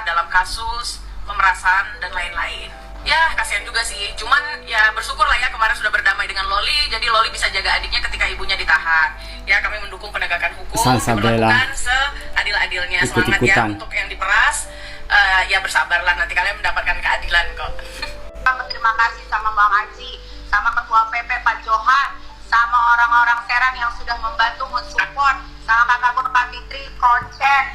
tersangka dalam kasus pemerasan dan lain-lain. Ya kasihan juga sih, cuman ya bersyukur lah ya kemarin sudah berdamai dengan Loli, jadi Loli bisa jaga adiknya ketika ibunya ditahan. Ya kami mendukung penegakan hukum, diberlakukan seadil-adilnya. Semangat ya untuk yang diperas, ya bersabarlah, nanti kalian mendapatkan keadilan kok. Terima kasih sama Bang Aji, sama Ketua PP Pak Johan, sama orang-orang Serang yang sudah membantu mensupport, sama kakak Pak Fitri, Koncen,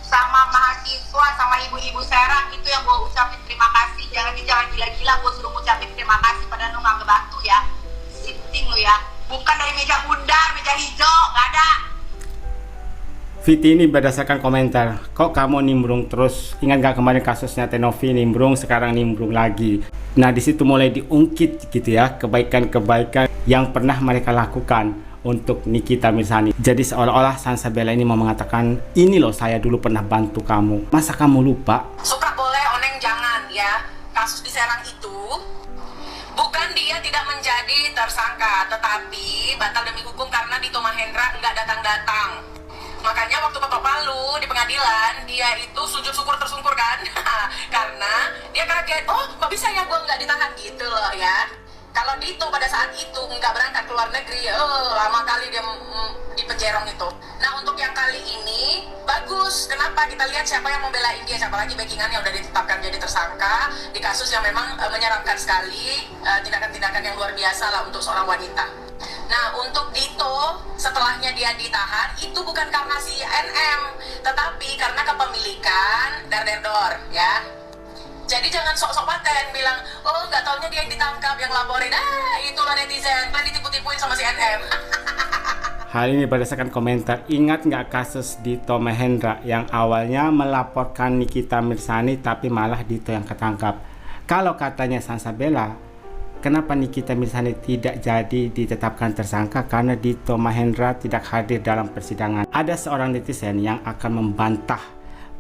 sama mahasiswa, sama ibu-ibu Serang, itu yang gue ucapin terima kasih. Jangan gila-gila gue suruh ngucapin terima kasih padahal lu gak ngebantu ya. Sinting lu ya, bukan dari meja bundar, meja hijau, gak ada. Viti ini berdasarkan komentar, kok kamu nimbrung terus? Ingat gak kemarin kasusnya Tenovi nimbrung, sekarang nimbrung lagi. Nah disitu mulai diungkit gitu ya, kebaikan-kebaikan yang pernah mereka lakukan untuk Nikita Mirzani. Jadi seolah-olah Sansabella ini mau mengatakan, ini loh saya dulu pernah bantu kamu, masa kamu lupa? Suka boleh, oneng jangan ya. Kasus di Serang itu bukan dia tidak menjadi tersangka, tetapi batal demi hukum karena Dito Mahendra nggak datang-datang. Makanya waktu ketok palu di pengadilan, dia itu sujud syukur tersungkur kan. Karena dia kaget, oh kok bisa ya gue nggak ditahan gitu loh ya. Kalau Dito pada saat itu nggak berangkat ke luar negeri, lama kali dia di penjerong itu. Nah untuk yang kali ini bagus. Kenapa? Kita lihat siapa yang membela dia, siapa lagi backingannya udah ditetapkan jadi tersangka di kasus yang memang menyeramkan sekali, tindakan-tindakan yang luar biasa lah untuk seorang wanita. Nah untuk Dito setelahnya dia ditahan itu bukan karena si NM, tetapi karena kepemilikan dar-der-dor ya. Jadi jangan sok-sok paten bilang, oh nggak taunya dia yang ditangkap, yang laporin, itulah netizen, kan ditipu-tipuin sama si NM. Hal ini berdasarkan komentar, ingat nggak kasus Dito Mahendra yang awalnya melaporkan Nikita Mirzani tapi malah Dito yang ketangkap. Kalau katanya Sansabella, kenapa Nikita Mirzani tidak jadi ditetapkan tersangka? Karena Dito Mahendra tidak hadir dalam persidangan. Ada seorang netizen yang akan membantah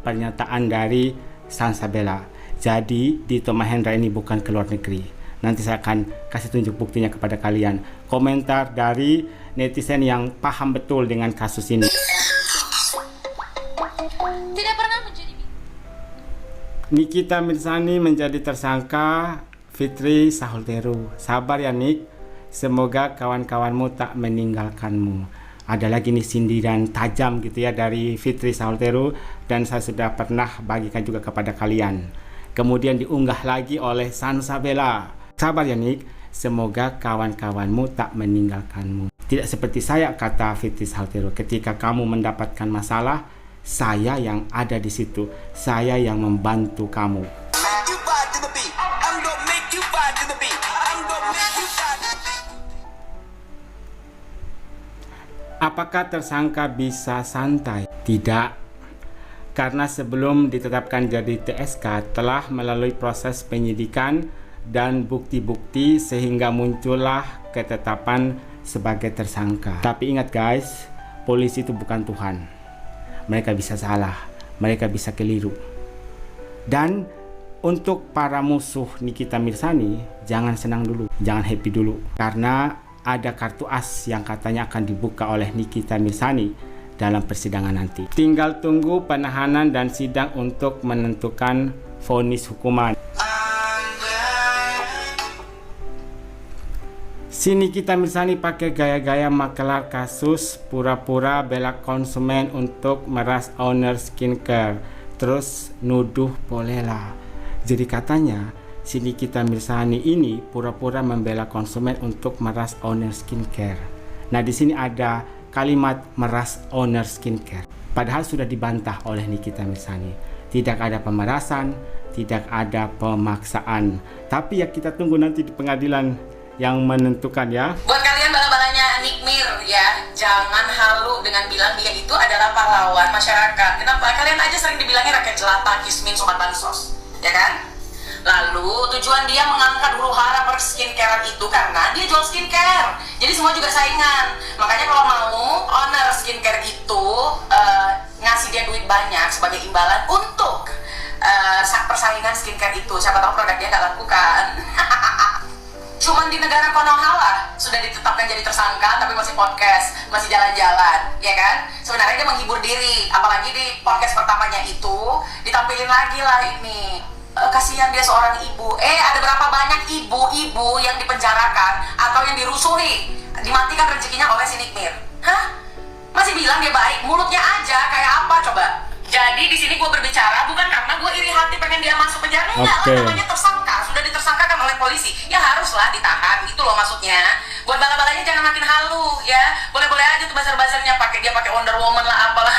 pernyataan dari Sansabella. Jadi Dito Mahendra ini bukan ke luar negeri. Nanti saya akan kasih tunjuk buktinya kepada kalian. Komentar dari netizen yang paham betul dengan kasus ini. Tidak pernah menjadi Nikita Mirzani menjadi tersangka, Fitri Sahulteru. Sabar ya Nik, semoga kawan-kawanmu tak meninggalkanmu. Ada lagi nih sindiran tajam gitu ya dari Fitri Sahulteru, dan saya sudah pernah bagikan juga kepada kalian. Kemudian diunggah lagi oleh Sansabella. Sabar ya Nik, semoga kawan-kawanmu tak meninggalkanmu. Tidak seperti saya, kata Fitri Sahulteru, ketika kamu mendapatkan masalah, saya yang ada di situ, saya yang membantu kamu. Apakah tersangka bisa santai? Tidak. Karena sebelum ditetapkan jadi TSK telah melalui proses penyidikan dan bukti-bukti sehingga muncullah ketetapan sebagai tersangka. Tapi ingat guys, polisi itu bukan Tuhan. Mereka bisa salah, mereka bisa keliru. Dan untuk para musuh Nikita Mirzani, jangan senang dulu, jangan happy dulu. Karena ada kartu as yang katanya akan dibuka oleh Nikita Mirzani dalam persidangan nanti. Tinggal tunggu penahanan dan sidang untuk menentukan vonis hukuman. Si Nikita Mirzani pakai gaya-gaya makelar kasus, pura-pura bela konsumen untuk meras owner skincare, terus nuduh Polela. Jadi katanya si Nikita Mirzani ini pura-pura membela konsumen untuk meras owner skincare. Nah di sini ada kalimat meras owner skincare, padahal sudah dibantah oleh Nikita Mirzani. Tidak ada pemerasan, tidak ada pemaksaan. Tapi ya kita tunggu nanti di pengadilan yang menentukan ya. Buat kalian bala-balanya Nikmir ya, jangan halu dengan bilang dia itu adalah pahlawan masyarakat. Kenapa? Kalian aja sering dibilangnya rakyat jelata, kismin, sobat bansos, ya kan? Lalu tujuan dia mengangkat huru hara per skincarean itu karena dia jual skincare. Jadi semua juga saingan. Makanya kalau mau owner skincare itu ngasih dia duit banyak sebagai imbalan untuk persaingan skincare itu. Siapa tahu produk dia nggak laku kan. Cuman di negara Konoha sudah ditetapkan jadi tersangka tapi masih podcast, masih jalan-jalan, ya kan? Sebenarnya dia menghibur diri, apalagi di podcast pertamanya itu ditampilin lagi lah ini. Kasihan dia seorang ibu. Ada berapa banyak ibu-ibu yang dipenjarakan atau yang dirusuhi, dimatikan rezekinya oleh si Nick Mir? Hah? Masih bilang dia baik, mulutnya aja kayak apa coba? Jadi di sini gue berbicara bukan karena gue iri hati pengen dia masuk penjara, enggak lah, namanya tersangka, sudah ditersangkakan oleh polisi, ya haruslah ditahan, itu loh maksudnya. Buat bala-balanya jangan makin halu, ya. Boleh-boleh aja tuh bazar-bazarnya dia pakai Wonder Woman lah apalah.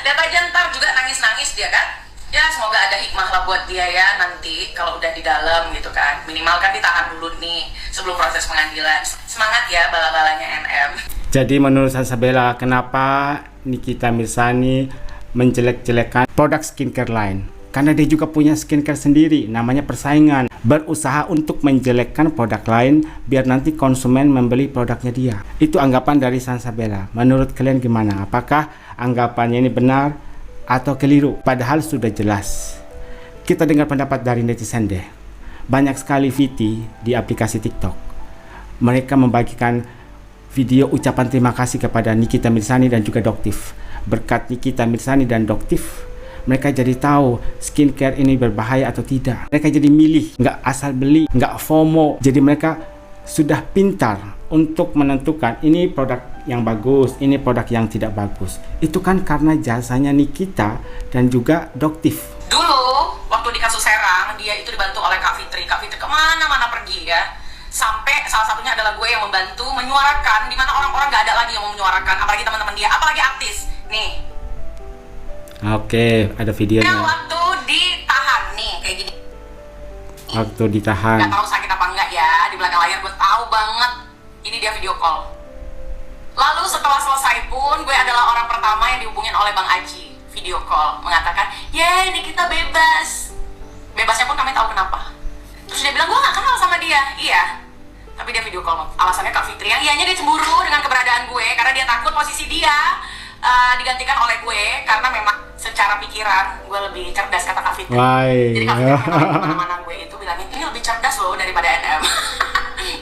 Lihat aja ntar juga nangis-nangis dia kan. Ya semoga ada hikmah lah buat dia ya nanti kalau udah di dalam gitu kan. Minimal kan ditahan dulu nih sebelum proses pengadilan. Semangat ya bala-balanya NM. Jadi menurut Salsabella, kenapa Nikita Mirzani menjelek-jelekan produk skincare lain? Karena dia juga punya skincare sendiri, namanya persaingan. Berusaha untuk menjelekkan produk lain biar nanti konsumen membeli produknya dia. Itu anggapan dari Salsabella. Menurut kalian gimana? Apakah anggapannya ini benar atau keliru? Padahal sudah jelas. Kita dengar pendapat dari netizen deh. Banyak sekali VT di aplikasi TikTok. Mereka membagikan video ucapan terima kasih kepada Nikita Mirzani dan juga Doktif. Berkat Nikita Mirzani dan Doktif, mereka jadi tahu skincare ini berbahaya atau tidak. Mereka jadi milih, nggak asal beli, nggak FOMO. Jadi mereka sudah pintar untuk menentukan ini produk yang bagus, ini produk yang tidak bagus. Itu kan karena jasanya Nikita dan juga Doktif. Dulu waktu di kasus Serang, dia itu dibantu oleh Kak Fitri. Kak Fitri kemana-mana pergi ya. Sampai salah satunya adalah gue yang membantu menyuarakan, di mana orang-orang nggak ada lagi yang mau menyuarakan, apalagi teman-teman dia, apalagi artis. Nih. Oke, ada videonya. Waktu ditahan nih kayak gini. Waktu ditahan. Gak tahu sakit apa enggak ya, di belakang layar gue tahu banget. Ini dia video call. Lalu setelah selesai pun gue adalah orang pertama yang dihubungin oleh Bang Aji. Video call mengatakan, "Ya, ini kita bebas." Bebasnya pun kami tahu kenapa. Terus dia bilang, "Gue gak kenal sama dia." Iya. Tapi dia video call. Alasannya Kak Fitri yang ianya dia cemburu dengan keberadaan gue karena dia takut posisi dia digantikan oleh gue karena memang secara pikiran gue lebih cerdas, kata Kak Fitri. Jadi Kak Fitri kemana-mana gue itu bilangin ini lebih cerdas loh daripada NM.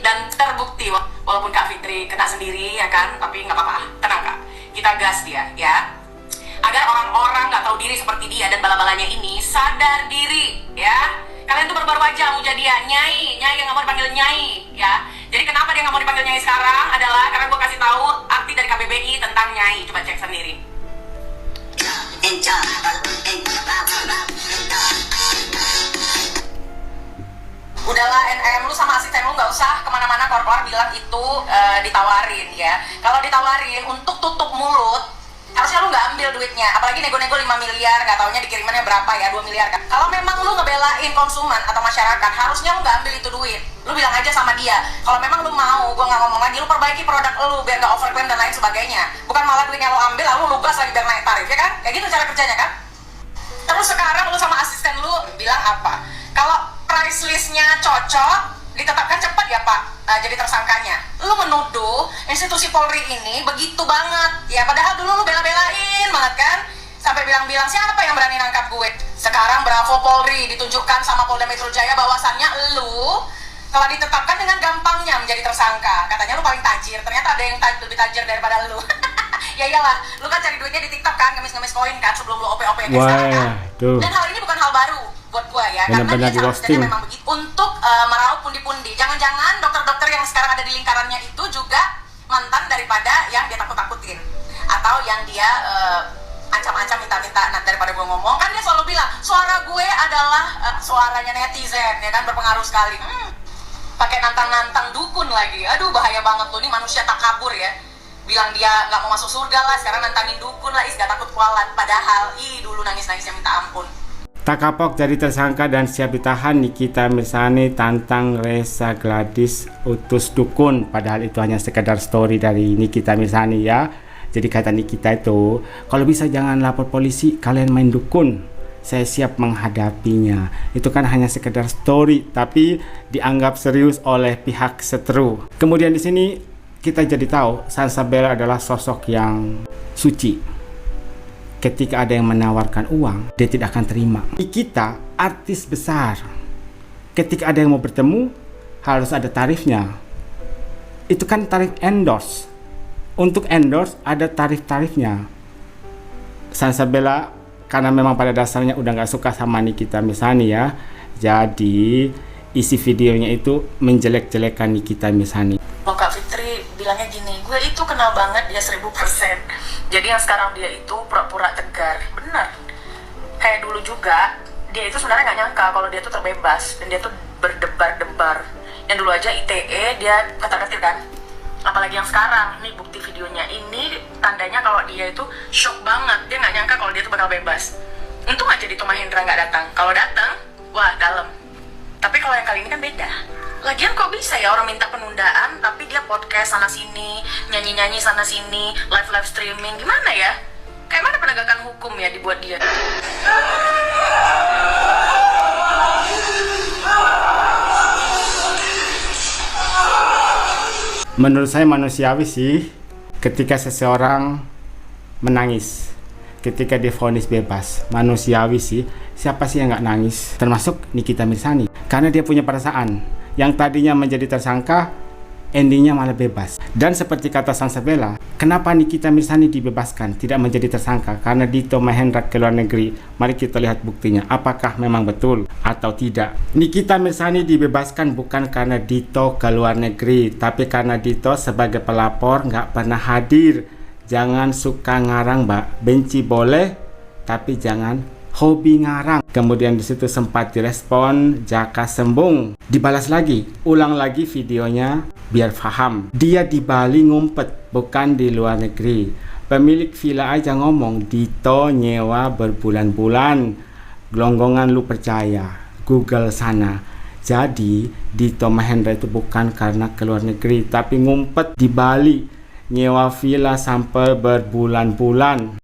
Dan terbukti walaupun Kak Fitri kena sendiri ya kan, tapi nggak apa-apa, tenang Kak, kita gas dia ya, agar orang-orang nggak tahu diri seperti dia dan bala-balanya ini sadar diri ya. Kalian tuh baru-baru aja muja dia, Nyai yang nggak mau dipanggil Nyai ya. Jadi kenapa dia nggak mau dipanggil Nyai sekarang adalah karena gue kasih tahu arti dari KBBI tentang Nyai. Coba cek sendiri. Udahlah NM, lu sama asisten lu nggak usah kemana-mana keluar bilang itu ditawarin ya. Kalau ditawarin untuk tutup mulut, harusnya lu nggak ambil duitnya, apalagi nego-nego 5 miliar, nggak taunya dikirimannya berapa ya, 2 miliar kan. Kalau memang lu ngebelain konsumen atau masyarakat, harusnya lu nggak ambil itu duit. Lu bilang aja sama dia, kalau memang lu mau, gua nggak ngomong lagi, lu perbaiki produk lu biar nggak overclaim dan lain sebagainya. Bukan malah duitnya lu ambil lalu lu gas lagi biar naik tarif, ya kan? Kayak gitu cara kerjanya kan? Terus sekarang lu sama asisten lu bilang apa? Kalau price listnya cocok, ditetapkan cepat ya Pak jadi tersangkanya. Lu menuduh institusi Polri ini begitu banget ya, padahal dulu lu bela-belain banget kan, sampai bilang-bilang siapa yang berani nangkap gue. Sekarang bravo Polri, ditunjukkan sama Polda Metro Jaya bahwasannya lu telah ditetapkan dengan gampangnya menjadi tersangka. Katanya lu paling tajir, ternyata ada yang lebih tajir daripada lu. Ya iyalah, lu kan cari duitnya di TikTok kan, ngemis-ngemis koin kan sebelum lu OP-OP kayak sekarang kan. Dan hal ini bukan hal baru buat gua ya, karena dia cara memang begitu untuk meraup pundi-pundi. Jangan-jangan dokter-dokter yang sekarang ada di lingkarannya itu juga mantan daripada yang dia takut-takutin atau yang dia ancam-ancam minta-minta. Nah, daripada gua ngomong kan dia selalu bilang suara gue adalah suaranya netizen ya kan, berpengaruh sekali. Pakai nantang-nantang dukun lagi. Aduh bahaya banget lu nih, manusia tak kabur ya. Bilang dia nggak mau masuk surga lah, sekarang nantangin dukun lah, gak takut kualat. Padahal dulu nangis-nangisnya minta ampun. Tak kapok jadi tersangka dan siap ditahan, Nikita Mirzani tantang Reza Gladys utus dukun. Padahal itu hanya sekedar story dari Nikita Mirzani ya. Jadi kata Nikita itu, kalau bisa jangan lapor polisi, kalian main dukun, saya siap menghadapinya. Itu kan hanya sekedar story, tapi dianggap serius oleh pihak seteru. Kemudian di sini kita jadi tahu Salsabella adalah sosok yang suci. Ketika ada yang menawarkan uang, dia tidak akan terima. Nikita artis besar. Ketika ada yang mau bertemu, harus ada tarifnya. Itu kan tarif endorse. Untuk endorse ada tarif-tarifnya. Salsabella karena memang pada dasarnya udah nggak suka sama Nikita Mirzani ya, jadi isi videonya itu menjelek-jelekan Nikita Mirzani. Loh, Kak Fitri bilangnya gini, gue itu kenal banget dia 1000%. Jadi yang sekarang dia itu pura-pura tegar. Bener. Kayak dulu juga, dia itu sebenarnya nggak nyangka kalau dia tuh terbebas dan dia tuh berdebar-debar. Yang dulu aja ITE dia kata-katir kan. Apalagi yang sekarang, nih bukti videonya ini tandanya kalau dia itu shock banget. Dia nggak nyangka kalau dia tuh bakal bebas. Untung aja Dito Mahendra nggak datang. Kalau datang, wah dalam. Tapi kalau yang kali ini kan beda. Lagian kok bisa ya orang minta penundaan tapi dia podcast sana sini, nyanyi-nyanyi sana sini, live streaming, gimana ya? Kayak mana penegakan hukum ya dibuat dia? Menurut saya manusiawi sih ketika seseorang menangis ketika divonis bebas. Manusiawi sih, siapa sih yang nggak nangis? Termasuk Nikita Mirzani, karena dia punya perasaan. Yang tadinya menjadi tersangka, endingnya malah bebas. Dan seperti kata Salsabella, kenapa Nikita Mirzani dibebaskan, tidak menjadi tersangka? Karena Dito Mahendra ke luar negeri. Mari kita lihat buktinya, apakah memang betul atau tidak. Nikita Mirzani dibebaskan bukan karena Dito ke luar negeri, tapi karena Dito sebagai pelapor nggak pernah hadir. Jangan suka ngarang, Mbak. Benci boleh, tapi jangan hobi ngarang. Kemudian disitu sempat direspon Jaka Sembung. Dibalas lagi, ulang lagi videonya biar paham. Dia di Bali ngumpet, bukan di luar negeri. Pemilik villa aja ngomong, Dito nyewa berbulan-bulan. Gelonggongan lu percaya, Google sana. Jadi Dito Mahendra itu bukan karena ke luar negeri, tapi ngumpet di Bali. Nyewa villa sampai berbulan-bulan.